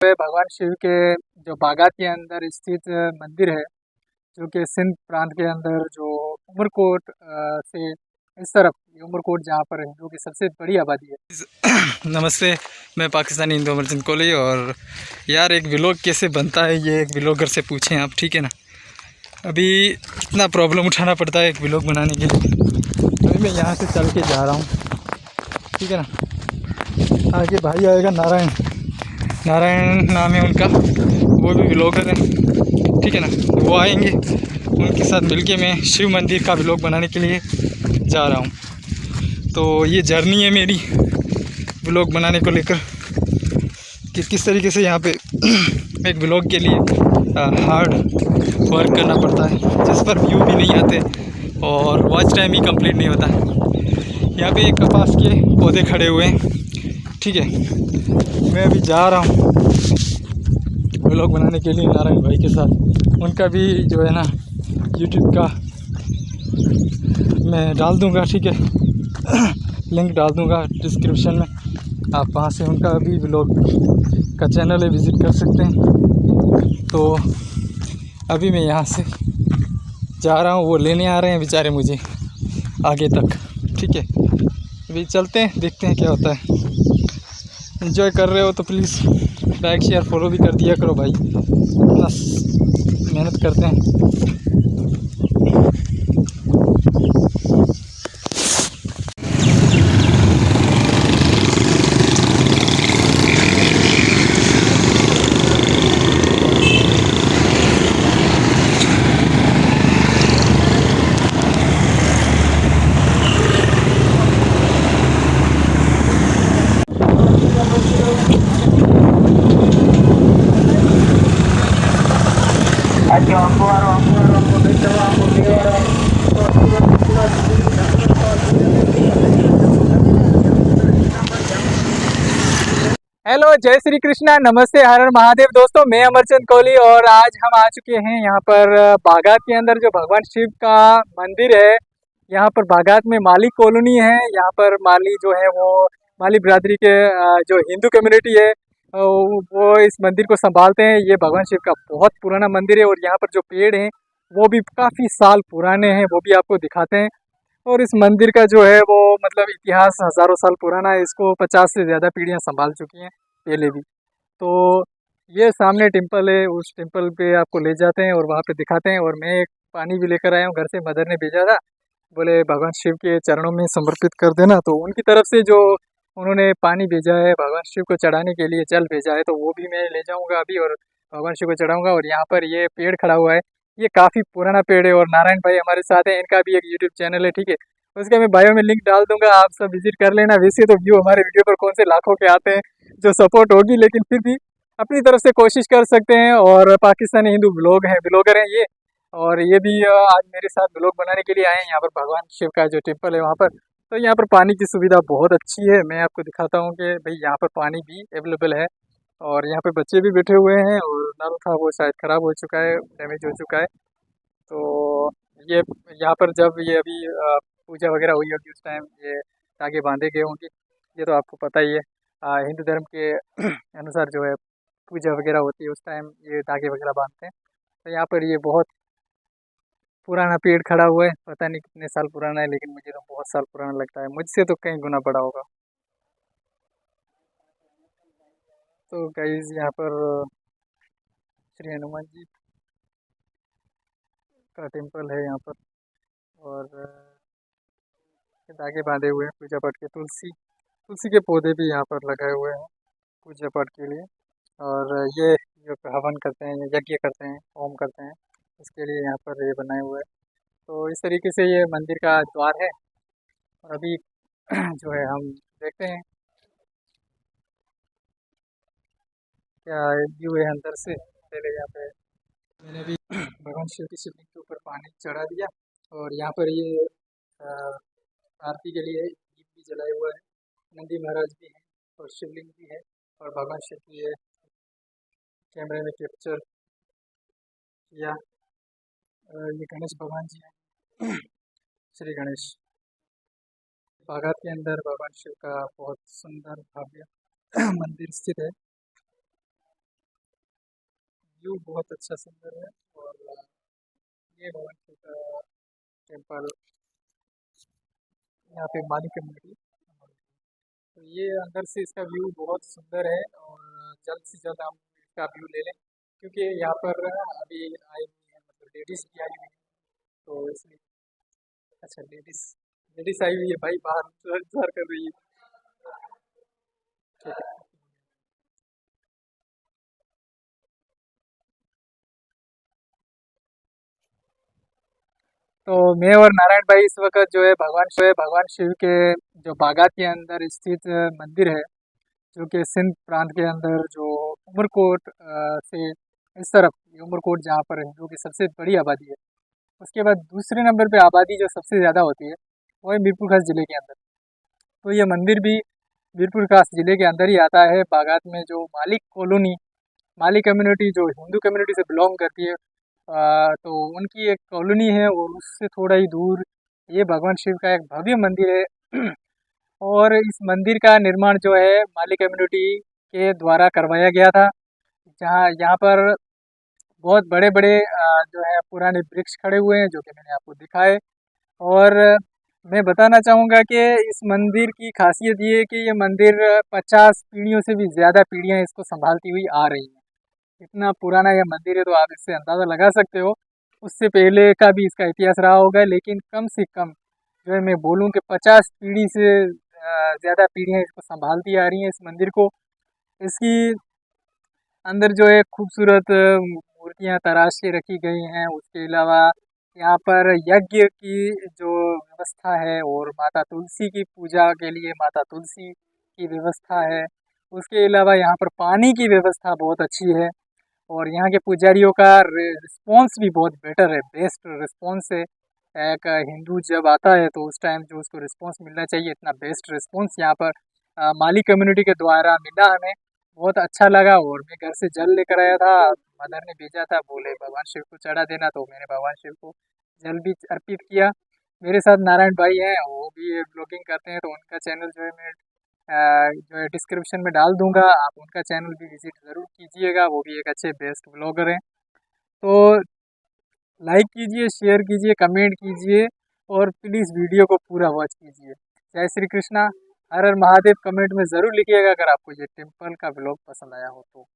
भगवान शिव के जो बागात के अंदर स्थित मंदिर है, जो कि सिंध प्रांत के अंदर जो उमरकोट से इस तरफ ये उमरकोट जहाँ पर है, जो कि सबसे बड़ी आबादी है। नमस्ते, मैं पाकिस्तानी हिंदू अमरचंद कोहली। और यार एक व्लॉग कैसे बनता है ये एक व्लॉगर से पूछें आप, ठीक है ना। अभी कितना प्रॉब्लम उठाना पड़ता है एक व्लॉग बनाने के लिए। अभी मैं यहाँ से चल के जा रहा हूँ, ठीक है ना। आगे भाई आएगा, नारायण नारायण नाम है उनका, वो भी व्लॉगर है, ठीक है ना। वो आएंगे, उनके साथ मिलके मैं शिव मंदिर का व्लॉग बनाने के लिए जा रहा हूँ। तो ये जर्नी है मेरी व्लॉग बनाने को लेकर कि किस तरीके से यहाँ पे एक व्लॉग के लिए हार्ड वर्क करना पड़ता है, जिस पर व्यू भी नहीं आते और वॉच टाइम ही कंप्लीट नहीं होता। यहाँ पे एक कपास के पौधे खड़े हुए हैं, ठीक है। मैं अभी जा रहा हूँ व्लॉग बनाने के लिए नारायण भाई के साथ। उनका भी जो है ना यूट्यूब का मैं डाल दूँगा, ठीक है। लिंक डाल दूँगा डिस्क्रिप्शन में, आप वहाँ से उनका भी व्लॉग का चैनल है, विज़िट कर सकते हैं। तो अभी मैं यहाँ से जा रहा हूँ, वो लेने आ रहे हैं बेचारे मुझे आगे तक, ठीक है। अभी चलते हैं, देखते हैं क्या होता है। एंजॉय कर रहे हो तो प्लीज़ लाइक शेयर फॉलो भी कर दिया करो भाई, बस मेहनत करते हैं। हेलो, जय श्री कृष्णा, नमस्ते, हर हर महादेव। दोस्तों, मैं अमरचंद कोहली और आज हम आ चुके हैं यहाँ पर बागात के अंदर जो भगवान शिव का मंदिर है। यहाँ पर बागात में माली कॉलोनी है। यहाँ पर माली जो है वो माली बिरादरी के जो हिंदू कम्युनिटी है वो इस मंदिर को संभालते हैं। ये भगवान शिव का बहुत पुराना मंदिर है और यहाँ पर जो पेड़ हैं वो भी काफ़ी साल पुराने हैं, वो भी आपको दिखाते हैं। और इस मंदिर का जो है वो मतलब इतिहास हज़ारों साल पुराना है। इसको 50 से ज़्यादा पीढ़ियाँ संभाल चुकी हैं पहले भी। तो ये सामने टेम्पल है, उस टेम्पल पे आपको ले जाते हैं और वहाँ पे दिखाते हैं। और मैं एक पानी भी लेकर आया हूँ, घर से मदर ने भेजा था, बोले भगवान शिव के चरणों में समर्पित कर देना। तो उनकी तरफ से जो उन्होंने पानी भेजा है भगवान शिव को चढ़ाने के लिए, जल भेजा है, तो वो भी मैं ले जाऊँगा अभी और भगवान शिव को चढ़ाऊँगा। और यहाँ पर ये पेड़ खड़ा हुआ है, ये काफ़ी पुराना पेड़ है। और नारायण भाई हमारे साथ हैं, इनका भी एक यूट्यूब चैनल है, ठीक है। उसका मैं बायो में लिंक डाल दूंगा, आप सब विजिट कर लेना। वैसे तो व्यू हमारे वीडियो पर कौन से लाखों के आते हैं, जो सपोर्ट होगी, लेकिन फिर भी अपनी तरफ से कोशिश कर सकते हैं। और पाकिस्तानी हिंदू ब्लॉगर हैं ये। और ये भी आज मेरे साथ ब्लॉग बनाने के लिए आए हैं। यहाँ पर भगवान शिव का जो टेम्पल है वहाँ पर, तो यहाँ पर पानी की सुविधा बहुत अच्छी है। मैं आपको दिखाता हूँ कि भाई यहाँ पर पानी भी अवेलेबल है। और यहाँ पे बच्चे भी बैठे हुए हैं और नल था वो शायद ख़राब हो चुका है, डैमेज हो चुका है। तो ये यहाँ पर जब ये अभी पूजा वगैरह हुई होगी उस टाइम ये धागे बांधे गए होंगे। ये तो आपको पता ही है, हिंदू धर्म के अनुसार जो है पूजा वगैरह होती है उस टाइम ये धागे वगैरह बांधते हैं। तो यहाँ पर ये बहुत पुराना पेड़ खड़ा हुआ है, पता नहीं कितने साल पुराना है, लेकिन मुझे तो बहुत साल पुराना लगता है, मुझसे तो कहीं गुना बड़ा होगा। तो गाइस यहाँ पर श्री हनुमान जी का टेम्पल है यहाँ पर। और ये धागे बांधे हुए हैं पूजा पाठ के। तुलसी तुलसी के पौधे भी यहाँ पर लगाए हुए हैं पूजा पाठ के लिए। और ये जो हवन करते हैं, यज्ञ करते हैं, होम करते हैं, इसके लिए यहाँ पर ये बनाए हुए हैं। तो इस तरीके से ये मंदिर का द्वार है। और अभी जो है हम देखते हैं क्या व्यू है अंदर से। पहले यहाँ पे मैंने भी भगवान शिव की शिवलिंग के ऊपर पानी चढ़ा दिया। और यहाँ पर ये आरती के लिए दीप भी जलाए हुआ है, नंदी महाराज भी हैं और शिवलिंग भी है। और भगवान शिव की ये कैमरे में कैप्चर किया। ये गणेश भगवान जी हैं, श्री गणेश। बागात के अंदर भगवान शिव का बहुत सुंदर भव्य मंदिर स्थित है। व्यू बहुत अच्छा सुंदर है। और ये भगवान शिव का टेम्पल, यहाँ पे माली कम्युनिटी। तो ये अंदर से इसका व्यू बहुत सुंदर है, और जल्द से जल्द हम इसका व्यू ले लें, क्योंकि यहाँ पर अभी आई हुई है, मतलब लेडीज़ भी आई हुई है, तो इसलिए। अच्छा, लेडीज़ लेडीज़ आई हुई है भाई, बाहर इंतजार कर रही है। ठीक है। तो मैं और नारायण भाई इस वक्त जो है भगवान शिव के जो बागात के अंदर स्थित मंदिर है, जो कि सिंध प्रांत के अंदर जो उमरकोट से इस तरफ, ये उमरकोट जहाँ पर हिंदुओं की सबसे बड़ी आबादी है, उसके बाद दूसरे नंबर पे आबादी जो सबसे ज़्यादा होती है, वो है मीरपुर खास जिले के अंदर। तो ये मंदिर भी मीरपुर खास जिले के अंदर ही आता है। बागात में जो मालिक कॉलोनी, माली कम्युनिटी जो हिंदू कम्युनिटी से बिलोंग करती है, तो उनकी एक कॉलोनी है, और उससे थोड़ा ही दूर ये भगवान शिव का एक भव्य मंदिर है। और इस मंदिर का निर्माण जो है माली कम्युनिटी के द्वारा करवाया गया था, जहाँ यहाँ पर बहुत बड़े बड़े जो है पुराने वृक्ष खड़े हुए हैं, जो कि मैंने आपको दिखाए। और मैं बताना चाहूँगा कि इस मंदिर की खासियत ये है कि ये मंदिर 50 पीढ़ियों से भी ज़्यादा पीढ़ियाँ इसको संभालती हुई आ रही हैं। इतना पुराना यह मंदिर है, तो आप इससे अंदाज़ा लगा सकते हो उससे पहले का भी इसका इतिहास रहा होगा। लेकिन कम से कम जो है मैं बोलूँ कि 50 पीढ़ी से ज़्यादा पीढ़ियाँ इसको संभालती आ रही हैं, इस मंदिर को। इसकी अंदर जो है खूबसूरत मूर्तियाँ तराश के रखी गई हैं। उसके अलावा यहाँ पर यज्ञ की जो व्यवस्था है, और माता तुलसी की पूजा के लिए माता तुलसी की व्यवस्था है। उसके अलावा यहाँ पर पानी की व्यवस्था बहुत अच्छी है, और यहाँ के पुजारियों का रिस्पॉन्स भी बहुत बेटर है, बेस्ट रिस्पॉन्स है। एक हिंदू जब आता है तो उस टाइम जो उसको रिस्पॉन्स मिलना चाहिए, इतना बेस्ट रिस्पॉन्स यहाँ पर माली कम्युनिटी के द्वारा मिला हमें। बहुत अच्छा लगा। और मैं घर से जल लेकर आया था, मदर ने भेजा था, बोले भगवान शिव को चढ़ा देना, तो मैंने भगवान शिव को जल भी अर्पित किया। मेरे साथ नारायण भाई हैं, वो भी ब्लॉगिंग करते हैं, तो उनका चैनल जो है मैं जो है डिस्क्रिप्शन में डाल दूंगा, आप उनका चैनल भी विजिट ज़रूर कीजिएगा, वो भी एक अच्छे बेस्ट ब्लॉगर हैं। तो लाइक कीजिए, शेयर कीजिए, कमेंट कीजिए, और प्लीज़ वीडियो को पूरा वॉच कीजिए। जय श्री कृष्णा, हर हर महादेव। कमेंट में ज़रूर लिखिएगा अगर आपको ये टेम्पल का ब्लॉग पसंद आया हो तो।